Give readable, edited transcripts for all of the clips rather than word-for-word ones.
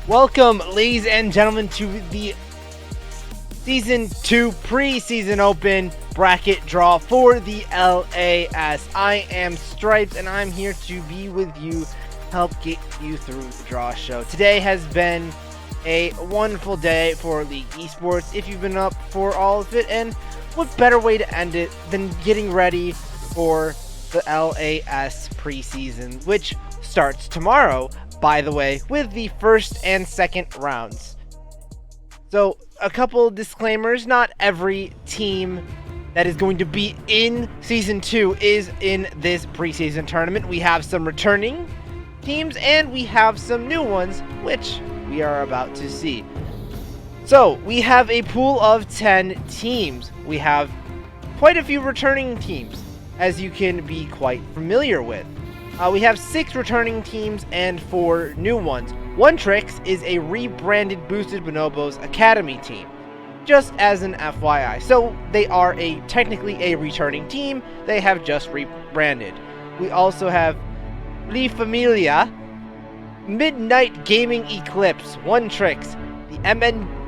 Welcome, ladies and gentlemen, to the Season 2 Preseason Open bracket draw for the LAS. I am Stripes, and I'm here to be with you, help get you through the draw show. Today has been a wonderful day for League Esports. If you've been up for all of it, and what better way to end it than getting ready for the LAS preseason, which starts tomorrow, by the way, with the first and second rounds. So, a couple disclaimers: not every team that is going to be in Season 2 is in this preseason tournament. We have some returning teams, and we have some new ones, which we are about to see. So, we have a pool of 10 teams. We have quite a few returning teams, as you can be quite familiar with. We have 6 returning teams and 4 new ones. One Tricks is a rebranded Boosted Bonobos Academy team, just as an FYI. So they are technically a returning team, they have just rebranded. We also have La Familia, Midnight Gaming Eclipse, One Tricks, the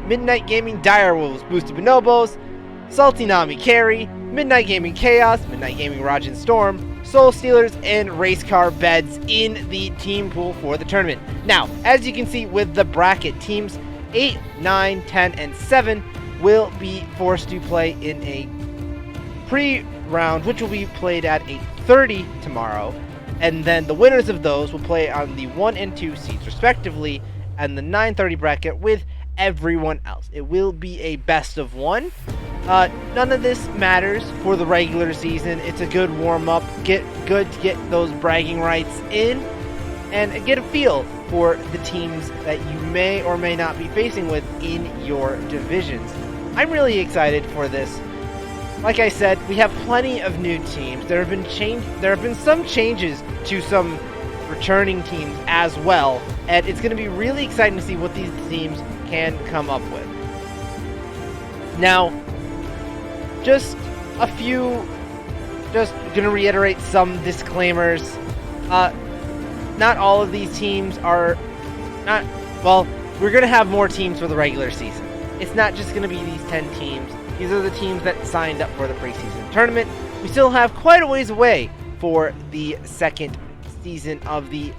Midnight Gaming Direwolves, Boosted Bonobos, Salty Nami Carry, Midnight Gaming Chaos, Midnight Gaming Rajin Storm, Soul Stealers, and Race Car Beds in the team pool for the tournament. Now, as you can see with the bracket, teams 8, 9, 10, and 7 will be forced to play in a pre-round, which will be played at 8:30 tomorrow, and then the winners of those will play on the 1 and 2 seeds respectively, and the 9:30 bracket with everyone else. It will be a best of 1. None of this matters for the regular season. It's a good warm-up, good to get those bragging rights in, and get a feel for the teams that you may or may not be facing with in your divisions. I'm really excited for this. Like I said, we have plenty of new teams. There have been some changes to some returning teams as well, and it's going to be really exciting to see what these teams can come up with. Now, just gonna reiterate some disclaimers. Not all of these teams are we're gonna have more teams for the regular season. It's not just gonna be these 10 teams. These are the teams that signed up for the preseason tournament. We still have quite a ways away for the second season of the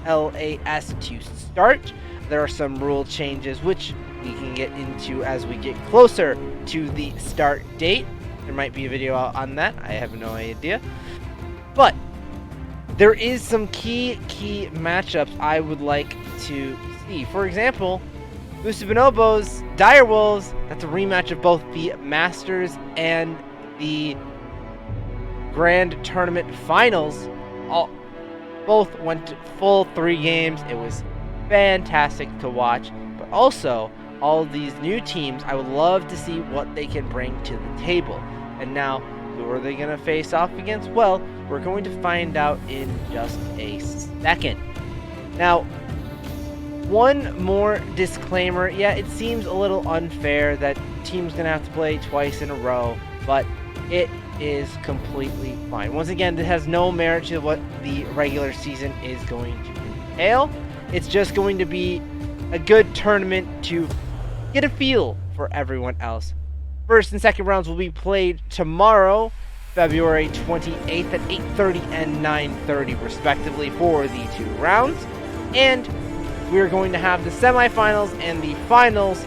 LAS to start. There are some rule changes which we can get into as we get closer to the start date. There might be a video out on that, I have no idea. But there is some key matchups I would like to see. For example, Boosted Bonobos, Direwolves, that's a rematch of both the Masters and the Grand Tournament Finals. Both went to full 3 games. It was fantastic to watch, but also all of these new teams, I would love to see what they can bring to the table. And now, who are they going to face off against? Well, we're going to find out in just a second. Now, one more disclaimer. Yeah, it seems a little unfair that teams going to have to play twice in a row, but it is completely fine. Once again, this has no merit to what the regular season is going to entail. It's just going to be a good tournament to get a feel for everyone else. First and second rounds will be played tomorrow, February 28th at 8:30 and 9:30 respectively for the 2 rounds. And we're going to have the semifinals and the finals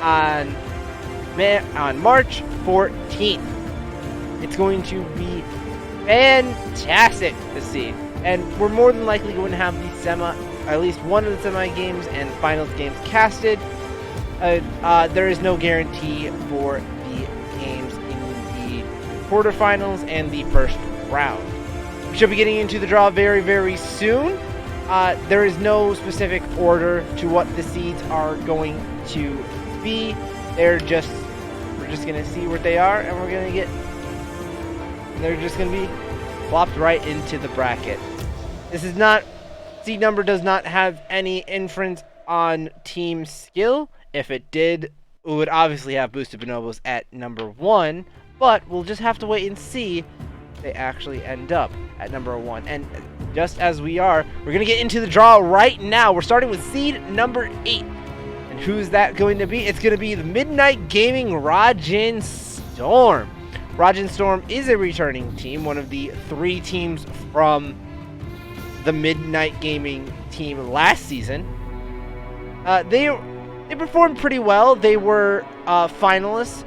on March 14th. It's going to be fantastic to see. And we're more than likely going to have at least one of the semi games and finals games casted. There is no guarantee for the games in the quarterfinals and the first round. We should be getting into the draw very, very soon. There is no specific order to what the seeds are going to be. We're just going to see what they are, and they're just going to be plopped right into the bracket. Seed number does not have any inference on team skill. If it did, we would obviously have Boosted Bonobos at number 1, but we'll just have to wait and see if they actually end up at number 1. And just as we are, we're going to get into the draw right now. We're starting with seed number 8. And who's that going to be? It's going to be the Midnight Gaming Rajin Storm. Rajin Storm is a returning team, one of the 3 teams from the Midnight Gaming team last season. They performed pretty well. They were finalists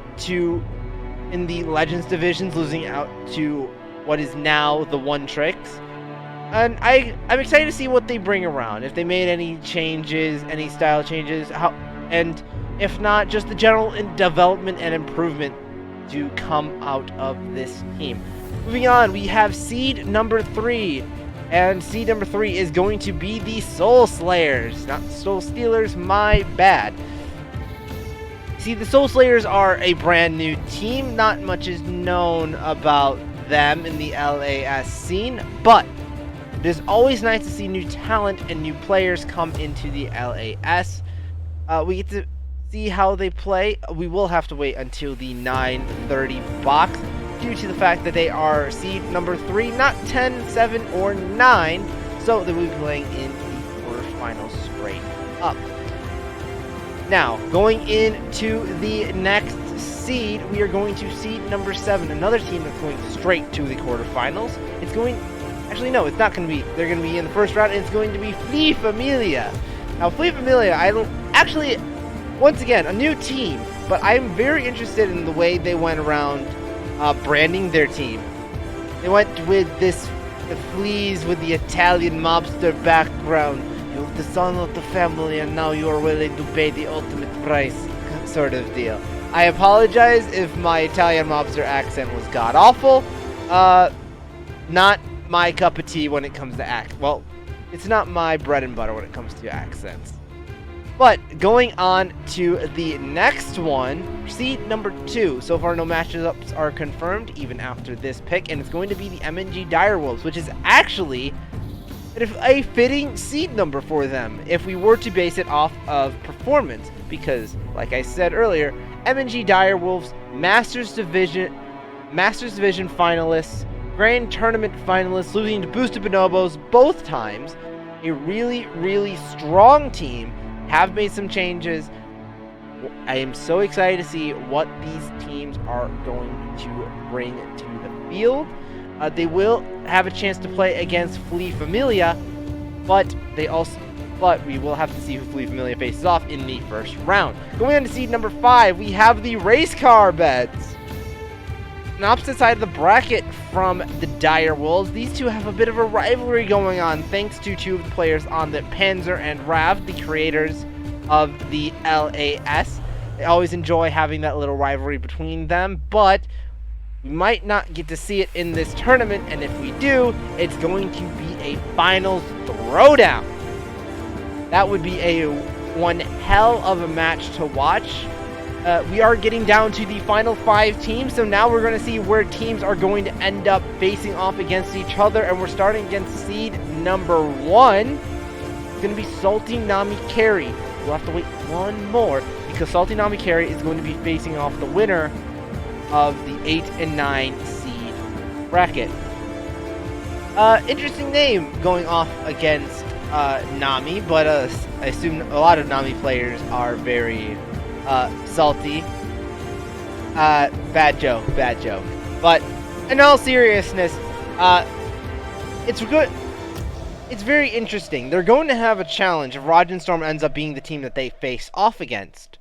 in the Legends divisions, losing out to what is now the One Tricks. And I'm excited to see what they bring around. If they made any changes, any style changes, and if not, just the general development and improvement to come out of this team. Moving on, we have seed number 3. And seed number 3 is going to be the Soul Slayers. Not Soul Stealers, my bad. See, the Soul Slayers are a brand new team. Not much is known about them in the LAS scene, but it is always nice to see new talent and new players come into the LAS. We get to see how they play. We will have to wait until the 9:30 box due to the fact that they are seed number 3, not 10, 7, or 9. So they will be playing in the quarterfinals straight up. Now, going into the next seed, we are going to seed number 7, another team that's going straight to the quarterfinals. It's going... Actually, no, it's not going to be... They're going to be in the first round, and it's going to be Flee Familia. Now, Flee Familia, I don't... Actually, once again, a new team, but I'm very interested in the way they went around branding their team. They went with the fleas with the Italian mobster background. You're the son of the family, and now you are willing to pay the ultimate price, sort of deal. I apologize if my Italian mobster accent was god-awful. Not my cup of tea when it comes to well, it's not my bread and butter when it comes to accents. But going on to the next one, seed number 2. So far, no matchups are confirmed even after this pick, and it's going to be the Mng Direwolves, which is actually a fitting seed number for them if we were to base it off of performance, because, like I said earlier, Mng Direwolves, Masters Division finalists, Grand Tournament finalists, losing to Boosted Bonobos both times. A really, really strong team. Have made some changes. I am so excited to see what these teams are going to bring to the field. They will have a chance to play against Flee Familia, but we will have to see who Flee Familia faces off in the first round. Going on to seed number 5, we have the Race Car Beds. On the opposite side of the bracket from the Direwolves, these two have a bit of a rivalry going on thanks to 2 of the players on the Panzer and Rav, the creators of the LAS. They always enjoy having that little rivalry between them, but we might not get to see it in this tournament, and if we do, it's going to be a finals throwdown. That would be one hell of a match to watch. We are getting down to the final 5 teams, so now we're going to see where teams are going to end up facing off against each other, and we're starting against seed number 1. It's going to be Salty Nami Carry. We'll have to wait one more, because Salty Nami Carry is going to be facing off the winner of the 8 and 9 seed bracket. Interesting name going off against Nami, but I assume a lot of Nami players are very salty. Bad joke. But in all seriousness, it's good. It's very interesting. They're going to have a challenge if Rajin Storm ends up being the team that they face off against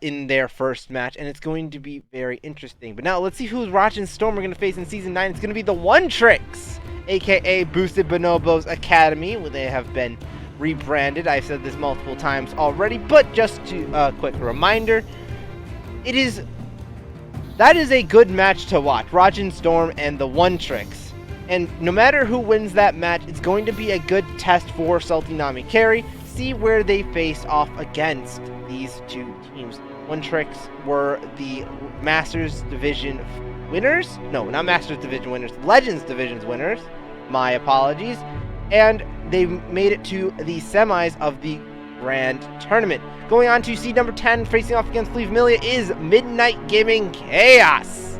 in their first match, and it's going to be very interesting. But now let's see who Rajin Storm we're going to face in Season 9. It's going to be the One Tricks, aka Boosted Bonobos Academy, where they have been rebranded. I've said this multiple times already, but just to quick reminder, that is a good match to watch. Rajin Storm and the One Tricks. And no matter who wins that match, it's going to be a good test for Salty Nami Carry. See where they face off against these 2 teams. One Tricks were the Masters Division winners. No, not Masters Division winners. Legends Division's winners. My apologies. And they made it to the semis of the Grand Tournament. Going on to seed number 10, facing off against Flee Familia, is Midnight Gaming Chaos.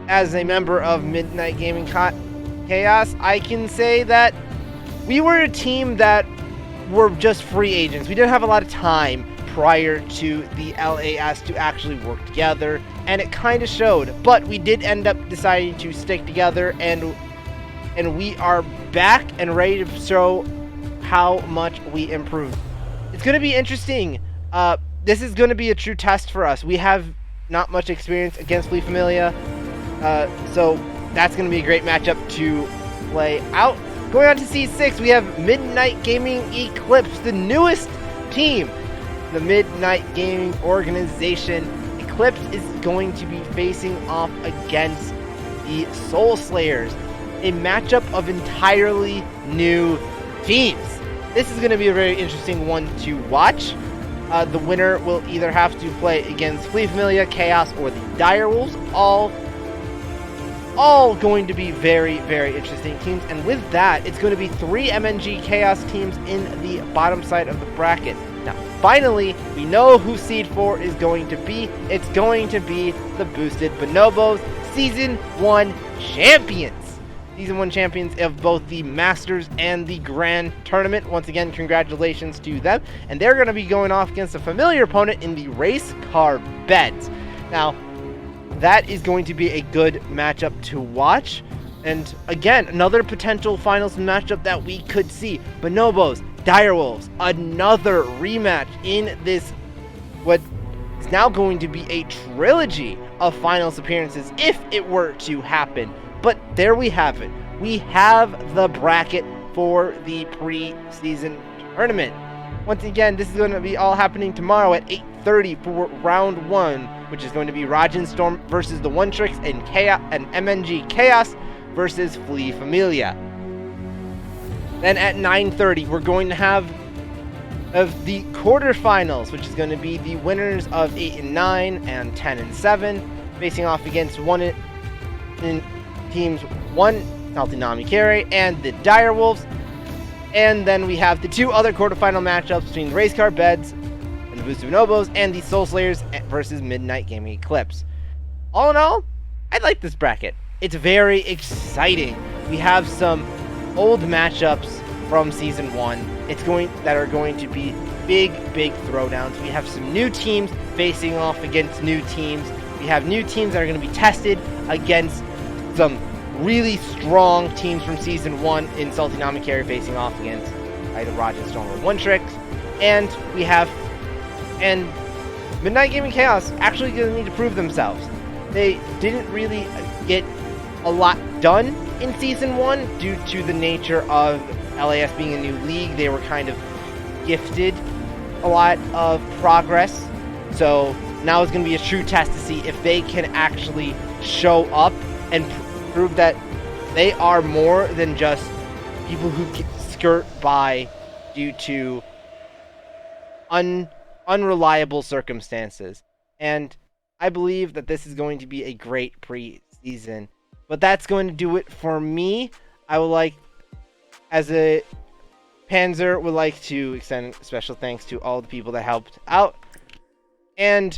As a member of Midnight Gaming Chaos, I can say that we were a team that were just free agents. We didn't have a lot of time prior to the LAS to actually work together, and it kind of showed. But we did end up deciding to stick together, and we are back and ready to show how much we improved. It's going to be interesting. This is going to be a true test for us. We have not much experience against Flee Familia, so that's going to be a great matchup to play out. Going on to C6, we have Midnight Gaming Eclipse, the newest team. The Midnight Gaming organization. Eclipse is going to be facing off against the Soul Slayers, a matchup of entirely new teams. This is going to be a very interesting one to watch. The winner will either have to play against Flee Familia, Chaos, or the Direwolves. All going to be very, very interesting teams. And with that, it's going to be 3 MNG Chaos teams in the bottom side of the bracket. Now, finally, we know who Seed 4 is going to be. It's going to be the boosted Bonobos, Season 1 champions. Season 1 champions of both the Masters and the Grand Tournament. Once again, congratulations to them. And they're going to be going off against a familiar opponent in the Race Car Beds. Now, that is going to be a good matchup to watch. And again, another potential finals matchup that we could see. Bonobos, Direwolves, another rematch in this, what is now going to be a trilogy of finals appearances if it were to happen. But there we have it. We have the bracket for the pre-season tournament. Once again, this is going to be all happening tomorrow at 8:30 for round 1, which is going to be Rajin Storm versus the One Tricks and Chaos and MNG Chaos versus Flee Familia. Then at 9:30, we're going to have the quarterfinals, which is going to be the winners of 8 and 9 and 10 and 7, facing off against teams 1, Saltinami Carey, and the Direwolves. And then we have the 2 other quarterfinal matchups between the Race Car Beds and the Boosted Bonobos and the Soul Slayers versus Midnight Gaming Eclipse. All in all, I like this bracket. It's very exciting. We have some old matchups from Season 1 that are going to be big throwdowns. We have some new teams facing off against new teams. We have new teams that are going to be tested against some really strong teams from Season 1 in Saltinami Carey facing off against either Rajin Storm or One Tricks. And Midnight Gaming Chaos actually going to need to prove themselves. They didn't really get a lot done in Season 1 due to the nature of LAS being a new league. They were kind of gifted a lot of progress. So now it's going to be a true test to see if they can actually show up and prove that they are more than just people who skirt by due to unreliable circumstances. And I believe that this is going to be a great preseason. But that's going to do it for me. I would like, as a Panzer, would like to extend special thanks to all the people that helped out. And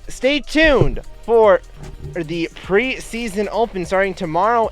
stay tuned for the pre-season open starting tomorrow